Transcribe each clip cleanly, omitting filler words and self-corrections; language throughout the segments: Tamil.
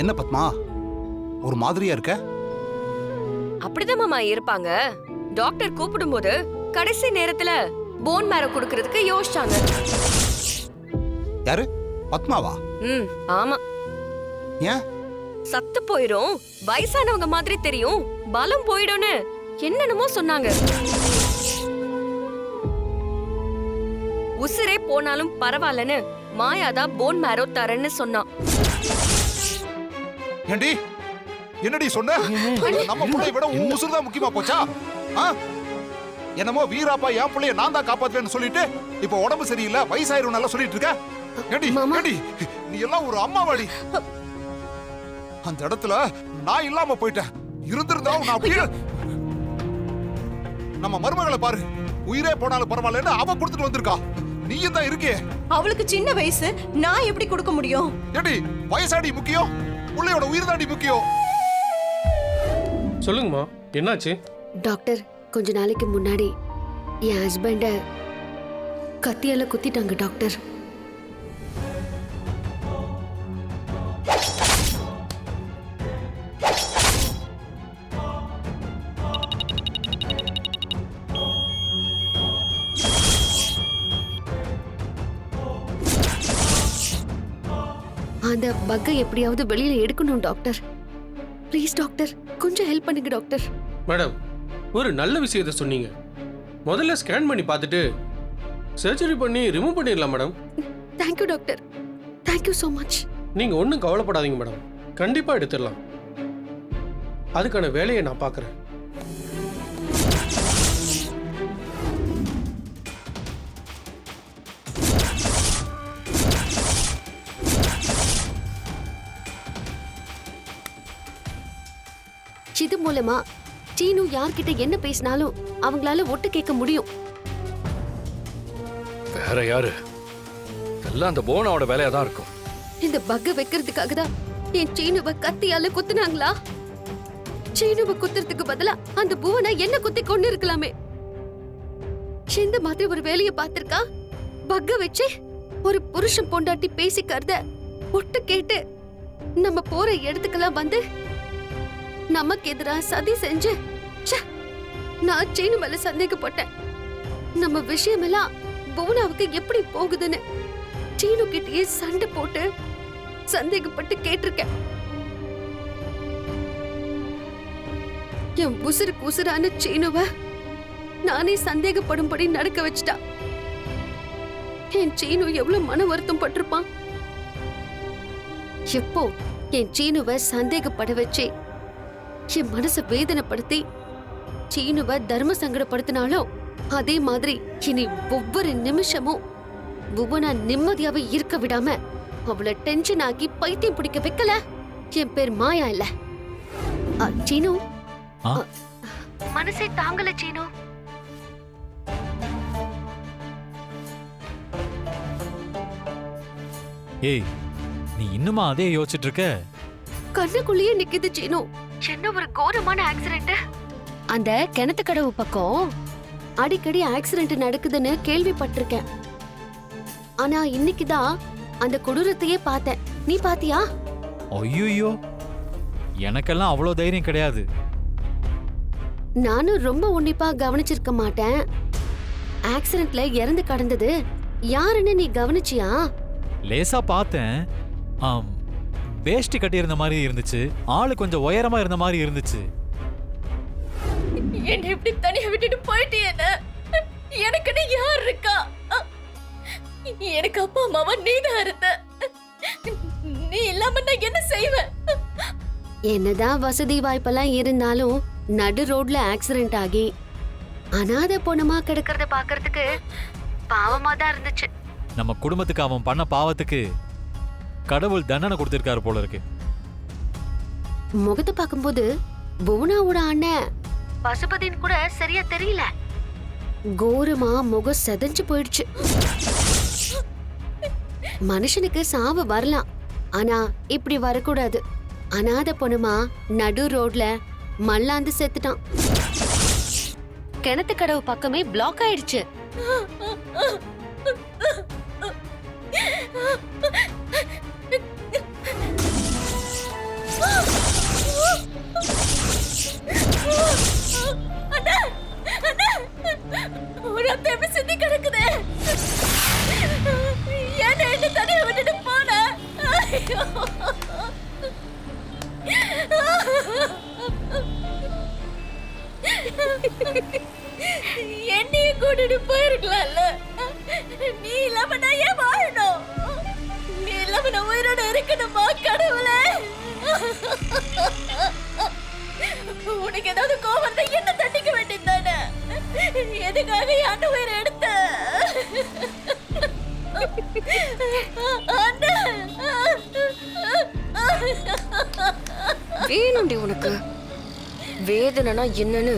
என்ன பத்மா ஒரு மாதிரியா இருக்க? அப்படிதான் மாமா இருப்பாங்க. டாக்டர் கூப்பிடும்போது கடைசி நேரத்துல போன் மேரோ குடுக்கறதுக்கு யோசிச்சாங்க. யாரு? பத்மாவா? ஆமா. ஏன்? சத்து போயிரும், வயசானவங்க மாதிரி தெரியும், பலம் போயிடும்னு என்னென்னமோ சொன்னாங்க. உசிரே போனாலும் பரவாயில்லன்னு மாயாதான் போன் மேரோ தரேன்னு சொன்னான். ஏண்டி என்னடி சொன்ன? நம்ம புள்ளைய விட உன் உசுர் தான் முக்கியமா போச்சா? என்னமோ வீராப்பா என் புள்ளைய நான் தான் காப்பாத்துவேன்னு சொல்லிட்டு இப்ப உடம்பு சரியில்லை வயசாயிரும் நல்லா சொல்லிட்டு இருக்க. ஏண்டி ஏண்டி நீ எல்லாம் ஒரு அம்மாவாடி. அந்த இடத்துல நான் இல்லாம போயிட்டேன். இருந்திருந்தா நான் அப்படியே நம்ம மருமகளை பாரு, உயிரே போனாலும் பரவாயில்லன்னு அவ கொடுத்துட்டு வந்திருக்கா. நீயும் தான் இருக்கே. அவளுக்கு சின்ன வயசு, நான் எப்படி கொடுக்க முடியும்? ஏண்டி வயசாடி முக்கியம், புள்ளையோட உயிர் தாண்டி முக்கியம். சொல்லுங்கம்மா, என்னாச்சு? டாக்டர், கொஞ்ச நாளைக்கு முன்னாடி என் ஹஸ்பண்ட கத்தியால குத்திட்டாங்க டாக்டர். அந்த பக்கை எப்படியாவது வெளியில எடுக்கணும் டாக்டர். ப்ளீஸ் டாக்டர், கொஞ்சம் ஹெல்ப் பண்ணுங்க டாக்டர். மேடம், ஒரு நல்ல விஷயத்தை சொன்னீங்க. முதல்ல ஸ்கேன் பண்ணி பார்த்துட்டு சர்ஜரி பண்ணி ரிமூவ் பண்ணிடலாம் madam. Thank you doctor, thank you so much. நீங்க ஒன்றும் கவலைப்படாதீங்க மேடம், கண்டிப்பா எடுத்துடலாம். அதுக்கான வேலையை நான் பார்க்குறேன். இது மூலமா சீனு யார்கிட்ட என்ன பேசினாலும் அவங்களால ஒட்டு கேட்க முடியும். வேற யாரு? எல்லாம் அந்த போனாவோட வேலையா தான் இருக்கும். இந்த பக்க வைக்கிறதுக்காக தான் என் சீனுவை கத்தியால குத்துனாங்களா? சீனுவை குத்துறதுக்கு பதிலா அந்த புவனா என்ன குத்தி கொண்டு இருக்கலாமே. இந்த மாதிரி ஒரு வேலையை பார்த்திருக்கா? பக்க வச்சு ஒரு புருஷன் பொண்டாட்டி பேசிக்கிறத ஒட்டு கேட்டு நம்ம போற இடத்துக்கெல்லாம் வந்து நமக்கு எதிரா சதி செஞ்சு நான் சீனு மேல சந்தேகப்பட்டேன். நம்ம விஷயமெல்லாம் புவனாவுக்கு எப்படி போகுதுன்னு சீனு கிட்டயே சண்டை போட்டு சந்தேகப்பட்டு கேட்டிருக்கேன். என் உசுருக்கு உசுரான சீனுவ நானே சந்தேகப்படும்படி நடக்க வச்சுட்டா. என் சீனு எவ்வளவு மன வருத்தம் பட்டிருப்பான். எப்போ என் சீனுவ சந்தேகப்பட வச்சு என் மனச வேதனைப்படுத்தி சீனுவ தர்ம சங்கடப்படுத்தினாலோ அதே மாதிரி இனி ஒவ்வொரு நிமிஷமும் புவனா நிம்மதியாவே இருக்க விடாம அவளை டென்ஷன் ஆக்கி பைத்தியம் பிடிக்க வைக்கல. என் பேர் மாயா இல்ல. சீனு, மனசே தாங்கல சீனு. ஏய், நீ இன்னுமா அதே யோசிச்சுட்டு இருக்க? கண்ணுக்குள்ளேயே நிக்குது சீனு. என்ன ஒரு கோரமான ஆக்சிடென்ட். அந்த கிணத்து கடவு பக்கம் அடிக்கடி ஆக்சிடென்ட் நடக்குதுன்னு கேள்விப்பட்டிருக்கேன். ஆனா இன்னைக்குதான் அந்த கொடூரத்தையே பார்த்தேன். நீ பாத்தியா? ஐயோ, எனக்கெல்லாம் அவ்வளோ தைரியம் கிடையாது. நானும் ரொம்ப உன்னிப்பா கவனிச்சிருக்க மாட்டேன். ஆக்சிடென்ட்ல இறந்து கடந்தது யாருன்னு நீ கவனிச்சியா? லேசா பார்த்தேன். வேஷ்டி கட்டி இருந்த மாதிரி இருந்துச்சு, ஆளு கொஞ்சம் உயரமா இருந்த மாதிரி இருந்துச்சு. என்ன இப்படி தனியா விட்டுட்டு போயிட்டே? எனக்குன்னு யார் இருக்கா? எனக்கு அப்பா அம்மாவா நீதான் இருந்த. நீ இல்லாம நான் என்ன செய்வேன்? என்னதான் வசதி வாய்ப்பெல்லாம் இருந்தாலும் நடு ரோட்ல ஆக்சிடென்ட் ஆகி அனாதை பொணமா கிடக்கிறத பாக்குறதுக்கு பாவமா தான் இருந்துச்சு. நம்ம குடும்பத்துக்கு அவன் பண்ண பாவத்துக்கு கடவுள் தண்டனை கொடுத்திருக்காரு போல இருக்கு. முகத்தை பார்க்கும்போது புவனாவோட அண்ணன் பசுபதின்னு கூட சரியா தெரியல. கோரமா முகம் செதஞ்சு போயிடுச்சு. மனுஷனுக்கு சாவு வரலாம், ஆனா இப்படி வரக்கூடாது. அனாதை பொண்ணுமா நடு ரோட்ல மல்லாந்து செத்துட்டான். கிணத்து கடவு பக்கமே பிளாக் ஆயிடுச்சு. விட்டுட்டு போயிருக்கலாம்ல. நீ இல்லாம நான் ஏன் வாழணும்? நீ இல்லாம நான் உயிரோட இருக்கணுமா கடவுளே? உனக்கு ஏதாவது கோவம் இருந்தா என்ன தண்டிக்க வேண்டியது தானே? எதுக்காக என் உயிரை எடுத்த? வேணும்டி உனக்கு. வேதனைனா என்னன்னு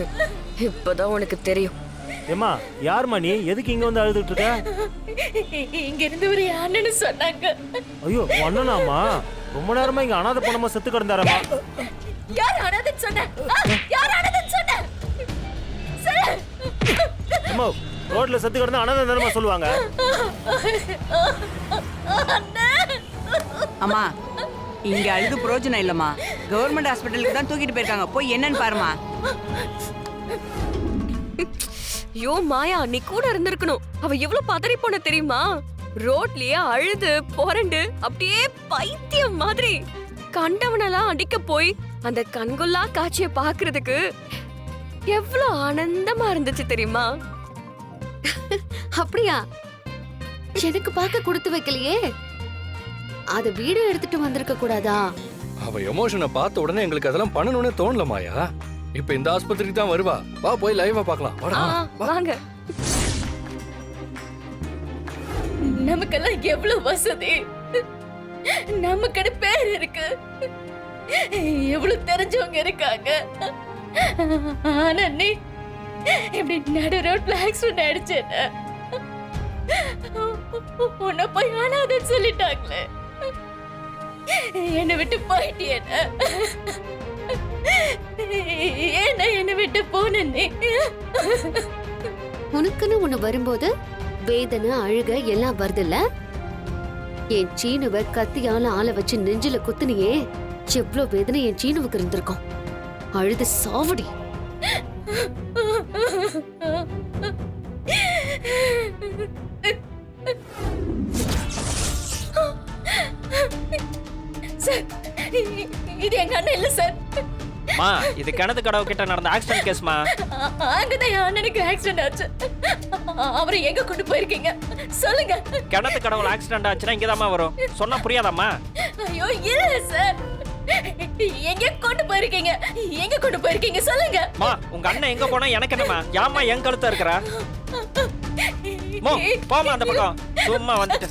இப்பதான் உனக்கு தெரியும். ஏமா யாருமா நீ? எதுக்கு இங்க வந்து அழுதுட்டு இருக்க? இங்க இருந்து ஒரு அண்ணன்னு சொன்னாங்க. ஐயோ அண்ணனாமா? ரொம்ப நேரமா இங்க அனாதை பணமா செத்து கிடந்தாரமா? யார் அனாதைன்னு சொன்ன? யார் அனாதைன்னு சொன்ன? சொல்லு. அம்மா ரோட்ல செத்து கிடந்தா அனாதை தானமா சொல்லுவாங்க? அம்மா இங்க அழுது பிரயோஜனம் இல்லம்மா. கவர்மெண்ட் ஹாஸ்பிட்டலுக்கு தான் தூக்கிட்டு போயிருக்காங்க. போய் என்னன்னு பாருமா. ஐயோ மாயா, நீ கூட இருந்திருக்கணும். அவ எவ்வளவு பதறி போன தெரியுமா? ரோட்லயே அழுது புரண்டு அப்படியே பைத்தியம் மாதிரி கண்டவனெல்லாம் அடிக்க போய் அந்த கண்கொள்ளா காட்சியை பாக்குறதுக்கு எவ்வளவு ஆனந்தமா இருந்துச்சு தெரியுமா? அப்படியா? எனக்கு பார்க்க கொடுத்து வைக்கலையே. அத வீடியோ எடுத்துட்டு வந்திருக்க கூடாதா? அவ எமோஷனை பார்த்த உடனே எங்களுக்கு அதெல்லாம் பண்ணணும்னே தோணல மாயா. இப்ப இந்த ஆஸ்பத்திரிக்கு தான் வருவா. வா போய் லைவா பார்க்கலாம். வாடா. வாங்க. நமக்கெல்லாம் எவ்வளவு வசதி, நமக்குன்னு பேர் இருக்கு, எவ்வளவு தெரிஞ்சவங்க இருக்காங்க. ஆனா நீ இப்படி நடு ரோட்ல ஆக்சிடென்ட் ஆயிடுச்சேன்னு உன்னை போய் அனாதைன்னு சொல்லிட்டாங்களே. என்னை விட்டு போயிட்டியேன்னு. ஏன்னா என்னை விட்டு போன நீ? உனக்குன்னு ஒண்ணு வரும்போது வேதனை அழுக எல்லாம் வருதுல்ல. என் சீனுவை கத்தியால ஆள வச்சு நெஞ்சில குத்துனியே, எவ்வளவு வேதனை என் சீனுவுக்கு இருந்திருக்கும். அழுது சாவடி. சார், இது எங்க அண்ணன் இல்ல சார். மா இது கிணத்து கடவு கிட்ட நடந்த ஆக்சிடென்ட் கேஸ்மா. அங்கதான் என் அண்ணனுக்கு ஆக்சிடென்ட் ஆச்சு. அவரை எங்க கொண்டு போயிருக்கீங்க சொல்லுங்க. கிணத்து கடவுள் ஆக்சிடென்ட் ஆச்சுன்னா இங்கதாம்மா வரும். சொன்னா புரியாதாம்மா? ஐயோ இல்ல சார், எங்க கொண்டு போயிருக்கீங்க? எங்க கொண்டு போயிருக்கீங்க சொல்லுங்க. மா உங்க அண்ணன் எங்க போனா எனக்கு என்னமா? யாமா என் கழுத்த இருக்கிறா? போமா அந்த பக்கம் சும்மா வந்துட்டு